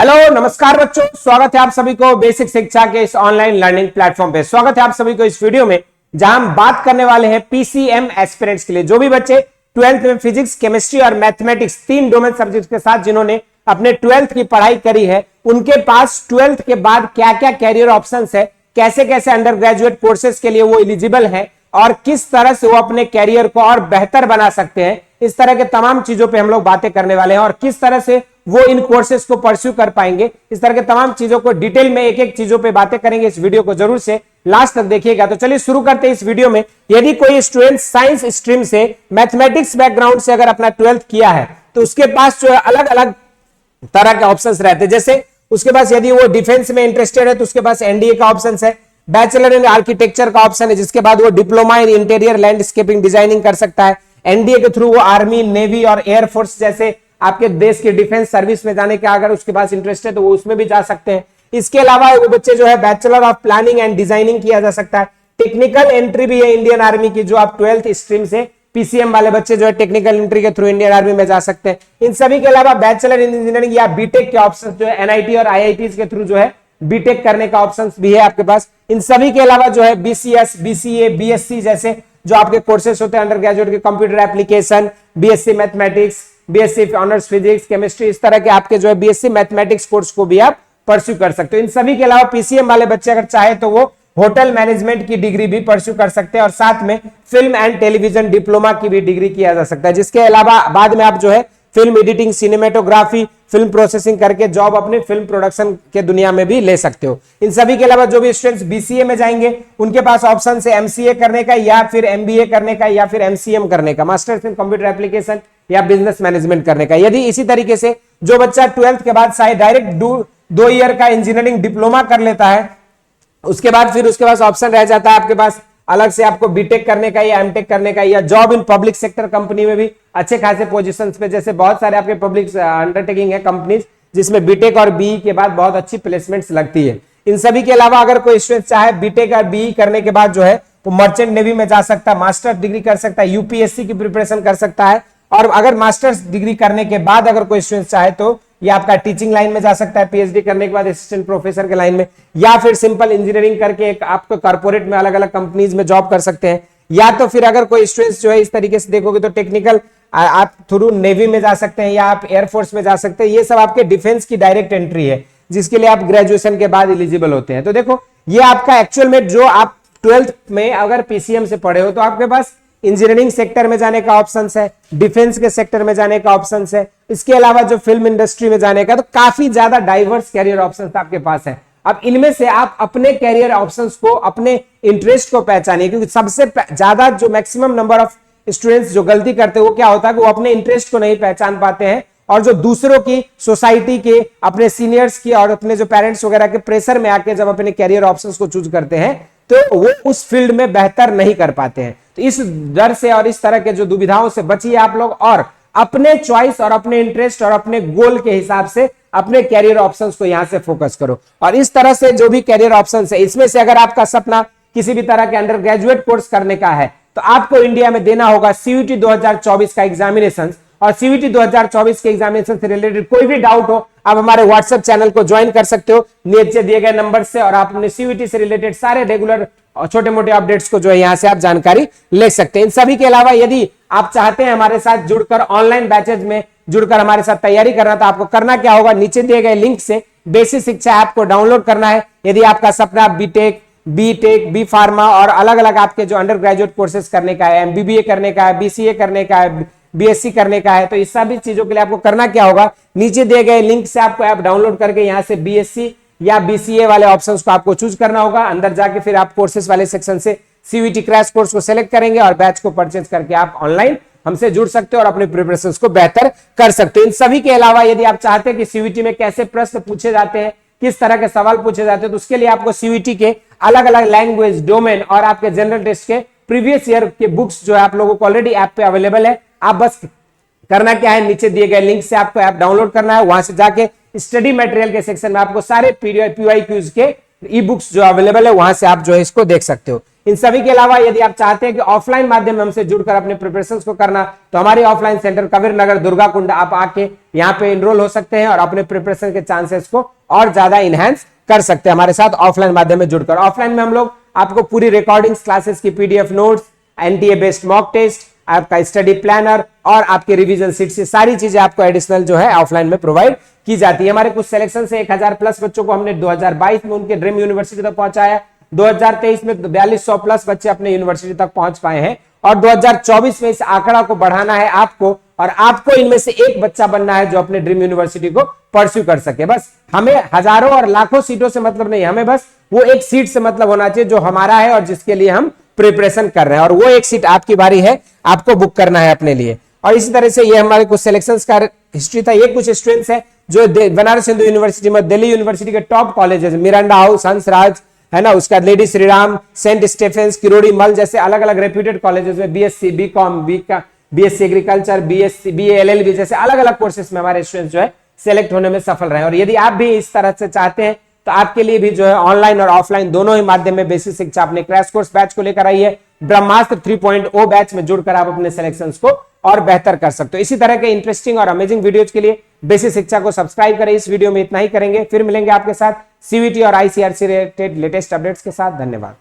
Hello नमस्कार बच्चों, स्वागत है आप सभी को बेसिक शिक्षा के इस ऑनलाइन लर्निंग प्लेटफॉर्म पे। स्वागत है आप सभी को इस वीडियो में, जहां हम बात करने वाले हैं पीसीएम एस्पिरेंट्स के लिए। जो भी बच्चे 12th में फिजिक्स, केमिस्ट्री और मैथमेटिक्स तीन डोमेन सब्जेक्ट के साथ जिन्होंने अपने 12th की पढ़ाई करी है, उनके पास 12th के बाद क्या क्या कैरियर ऑप्शंस है, कैसे कैसे अंडर ग्रेजुएट कोर्सेज के लिए वो एलिजिबल है और किस तरह से वो अपने कैरियर को और बेहतर बना सकते हैं, इस तरह के तमाम चीजों पे हम लोग बातें करने वाले हैं। और किस तरह से वो इन कोर्सेज को परस्यू कर पाएंगे, इस तरह के तमाम चीजों को डिटेल में एक एक चीजों पे बातें करेंगे। इस वीडियो को जरूर से लास्ट तक देखिएगा। तो चलिए शुरू करते हैं इस वीडियो में। यदि कोई स्टूडेंट साइंस स्ट्रीम से, मैथमेटिक्स बैकग्राउंड से अगर अपना 12th किया है, तो उसके पास जो है अलग अलग तरह के ऑप्शंस रहते हैं। जैसे उसके पास यदि वो डिफेंस में इंटरेस्टेड है तो उसके पास एनडीए का ऑप्शन है, बैचलर इन आर्किटेक्चर का ऑप्शन है, जिसके बाद वो diploma in interior landscaping designing कर सकता है। एनडीए के थ्रू वो आर्मी, नेवी और एयरफोर्स जैसे आपके देश की डिफेंस सर्विस में जाने का अगर उसके पास इंटरेस्ट है तो वो उसमें भी जा सकते हैं। इसके अलावा वो बच्चे जो है bachelor of planning and designing किया जा सकता है। टेक्निकल एंट्री भी है इंडियन आर्मी की, जो आप 12th स्ट्रीम से पीसीएम वाले बच्चे जो है टेक्निकल एंट्री के थ्रू इंडियन आर्मी में जा सकते हैं। इन सभी के अलावा बैचलर इन इंजीनियरिंग या बीटेक के ऑप्शन जो है एनआईटी और आईआईटी के थ्रू जो है बीटेक करने का ऑप्शन भी है आपके पास। इन सभी के अलावा जो है बीसीएस, बीसीए, बीएससी जैसे जो आपके कोर्सेस होते हैं अंडर ग्रेजुएट के, computer application, BSc mathematics, BSc honours physics, chemistry, इस तरह के आपके जो है बीएससी मैथमेटिक्स कोर्स को भी आप परस्यू कर सकते हो। इन सभी के अलावा पीसीएम वाले बच्चे अगर चाहे तो वो होटल मैनेजमेंट की डिग्री भी परस्यू कर सकते हैं और साथ में फिल्म एंड टेलीविजन डिप्लोमा की भी डिग्री किया जा सकता है, जिसके अलावा बाद में आप जो है film editing, cinematography, film processing करके जॉब अपने फिल्म प्रोडक्शन के दुनिया में भी ले सकते हो। इन सभी के अलावा जो भी स्टूडेंट्स बीसीए में जाएंगे उनके पास ऑप्शन है एमसीए करने का या फिर एमबीए करने का या फिर एमसीएम करने का, मास्टर्स इन कंप्यूटर एप्लीकेशन या बिजनेस मैनेजमेंट करने का। यदि इसी तरीके से जो बच्चा 12th के बाद शायद डायरेक्ट 2 ईयर का इंजीनियरिंग डिप्लोमा कर लेता है, उसके बाद फिर उसके पास ऑप्शन रह जाता है आपके पास अलग से आपको बीटेक करने का या एमटेक करने का या job in public sector company में भी अच्छे खासे पोजीशंस पे, जैसे बहुत सारे आपके पब्लिक अंडरटेकिंग है कंपनीज जिसमें बीटेक और बीई के बाद बहुत अच्छी प्लेसमेंट्स लगती है। इन सभी के अलावा अगर कोई स्टूडेंट चाहे बीटेक और बीई करने के बाद जो है वो मर्चेंट नेवी में जा सकता है, मास्टर्स डिग्री कर सकता है, यूपीएससी की प्रिपरेशन कर सकता है। और अगर मास्टर्स डिग्री करने के बाद अगर कोई स्टूडेंट चाहे तो या आपका टीचिंग लाइन में जा सकता है, पीएचडी करने के बाद असिस्टेंट प्रोफेसर के लाइन में, या फिर सिंपल इंजीनियरिंग करके एक आपको कॉर्पोरेट में अलग अलग कंपनीज में जॉब कर सकते हैं। या तो फिर अगर कोई स्टूडेंट्स जो है इस तरीके से देखोगे तो टेक्निकल आप थ्रू नेवी में जा सकते हैं या आप एयरफोर्स में जा सकते हैं। ये सब आपके डिफेंस की डायरेक्ट एंट्री है जिसके लिए आप ग्रेजुएशन के बाद एलिजिबल होते हैं। तो देखो ये आपका एक्चुअल में जो आप 12th में अगर पीसीएम से पढ़े हो तो आपके पास इंजीनियरिंग सेक्टर में जाने का ऑप्शन है, डिफेंस के सेक्टर में जाने का ऑप्शन है, इसके अलावा जो फिल्म इंडस्ट्री में जाने का, तो काफी ज्यादा डाइवर्स कैरियर ऑप्शंस आपके पास है। अब इनमें से आप अपने कैरियर ऑप्शंस को, अपने इंटरेस्ट को पहचानिए, क्योंकि सबसे ज्यादा जो मैक्सिमम नंबर ऑफ स्टूडेंट्स जो गलती करते हैं वो क्या होता है कि वो अपने इंटरेस्ट को नहीं पहचान पाते हैं और जो दूसरों की, सोसाइटी के, अपने सीनियर्स की और अपने जो पेरेंट्स वगैरह के प्रेशर में आके जब अपने कैरियर ऑप्शंस को चूज करते हैं तो वो उस फील्ड में बेहतर नहीं कर पाते हैं। तो इस डर से और इस तरह के जो दुविधाओं से बचिए आप लोग और अपने चॉइस और अपने इंटरेस्ट और अपने गोल के हिसाब से अपने कैरियर ऑप्शंस को यहां से फोकस करो। और इस तरह से जो भी कैरियर ऑप्शंस है, इसमें से अगर आपका सपना किसी भी तरह के अंडर ग्रेजुएट कोर्स करने का है तो आपको इंडिया में देना होगा सीयूटी 2024 का एग्जामिनेशन। और सीयूटी 2024 के एग्जामिनेशन से रिलेटेड कोई भी डाउट हो आप हमारे व्हाट्सएप चैनल को ज्वाइन कर सकते हो नीचे दिए गए नंबर से, और आप अपने सीयूटी से रिलेटेड सारे रेगुलर और छोटे मोटे अपडेट्स को जो है यहां से आप जानकारी ले सकते हैं। इन सभी के अलावा यदि आप चाहते हैं हमारे साथ जुड़कर ऑनलाइन बैचेज में जुड़कर हमारे साथ तैयारी करना, तो आपको करना क्या होगा, नीचे दिए गए लिंक से बेसिक शिक्षा ऐप को डाउनलोड करना है। यदि आपका सपना बीटेक, बी फार्मा और अलग अलग आपके जो अंडर ग्रेजुएट कोर्सेज करने का है, एमबीबीए करने का है, बीसीए करने का है, बीएससी करने का है, तो इस सभी चीजों के लिए आपको करना क्या होगा, नीचे दिए गए लिंक से आपको ऐप डाउनलोड करके यहां से बीएससी या बीसीए वाले ऑप्शंस को आपको चूज करना होगा। अंदर जाके फिर आप कोर्सेज वाले सेक्शन से सीयूटी क्रैश कोर्स को सिलेक्ट करेंगे और बैच को परचेज करके आप ऑनलाइन हमसे जुड़ सकते हो और अपने प्रिपरेशंस को बेहतर कर सकते हो। इन सभी के अलावा यदि आप चाहते हैं कि सीयूटी में कैसे प्रश्न पूछे जाते हैं, किस तरह के सवाल पूछे जाते हैं, तो उसके लिए आपको सीयूटी के अलग अलग लैंग्वेज, डोमेन और आपके जनरल टेस्ट के प्रीवियस ईयर के बुक्स जो है आप लोगों को ऑलरेडी ऐप पे अवेलेबल है। आप बस करना क्या है, नीचे दिए गए लिंक से आपको ऐप डाउनलोड करना है, वहां से जाके स्टडी मटेरियल के सेक्शन में आपको सारे पीवाईक्यूज के ई बुक्स जो अवेलेबल है वहां से आप जो है इसको देख सकते हो। इन सभी के अलावा यदि आप चाहते हैं कि ऑफलाइन माध्यम में हमसे जुड़कर अपने प्रिपरेशंस को करना, तो हमारी ऑफलाइन सेंटर कबीर नगर दुर्गा कुंड आप आके यहाँ पे एनरोल हो सकते हैं और अपने प्रिपरेशन के चांसेस को और ज्यादा इनहेंस कर सकते हैं हमारे साथ ऑफलाइन माध्यम में जुड़कर। ऑफलाइन में हम लोग आपको पूरी रिकॉर्डिंग्स क्लासेस की PDF notes, NTA based mock test, आपका स्टडी प्लानर और आपके रिवीजन सीट से सारी चीजें आपको एडिशनल जो है ऑफलाइन में प्रोवाइड की जाती है। हमारे कुछ सिलेक्शन से 1000 प्लस बच्चों को हमने 2022 में उनके ड्रीम यूनिवर्सिटी तक पहुंचाया, 2023 में 4200 प्लस बच्चे अपने यूनिवर्सिटी तक पहुंच पाए हैं और 2024 में इस आंकड़ा को बढ़ाना है आपको, और आपको इनमें से एक बच्चा बनना है जो अपने ड्रीम यूनिवर्सिटी को परस्यू कर सके। बस हमें हजारों और लाखों सीटों से मतलब नहीं, हमें बस वो एक सीट से मतलब होना चाहिए जो हमारा है और जिसके लिए हम प्रिपरेशन कर रहे हैं, और वो एक सीट आपकी बारी है, आपको बुक करना है अपने लिए। और इसी तरह से ये हमारे कुछ सिलेक्शंस का हिस्ट्री था। ये कुछ स्टूडेंट्स है जो बनारस हिंदू यूनिवर्सिटी में, दिल्ली यूनिवर्सिटी के top colleges, Miranda House, Hansraj है ना, उसका lady Shriram, Saint Stephen's, Kirori Mal जैसे अलग अलग रेप्यूटेड कॉलेजेस में BSc, BCom, BSc agriculture, BSc, BA, LLB जैसे अलग अलग कोर्सेस में हमारे स्टूडेंट्स जो है सेलेक्ट होने में सफल रहे। और यदि आप भी इस तरह से चाहते हैं तो आपके लिए भी जो है ऑनलाइन और ऑफलाइन दोनों ही माध्यम में बेसिक शिक्षा अपने क्रैश कोर्स बैच को लेकर आई है। ब्रह्मास्त्र 3.0 बैच में जुड़कर आप अपने सिलेक्शंस को और बेहतर कर सकते हो। इसी तरह के इंटरेस्टिंग और अमेजिंग वीडियोज के लिए बेसिक शिक्षा को सब्सक्राइब करें। इस वीडियो में इतना ही करेंगे, फिर मिलेंगे आपके साथ सीवीटी और आईसीआरसी रिलेटेड लेटेस्ट अपडेट्स के साथ। धन्यवाद।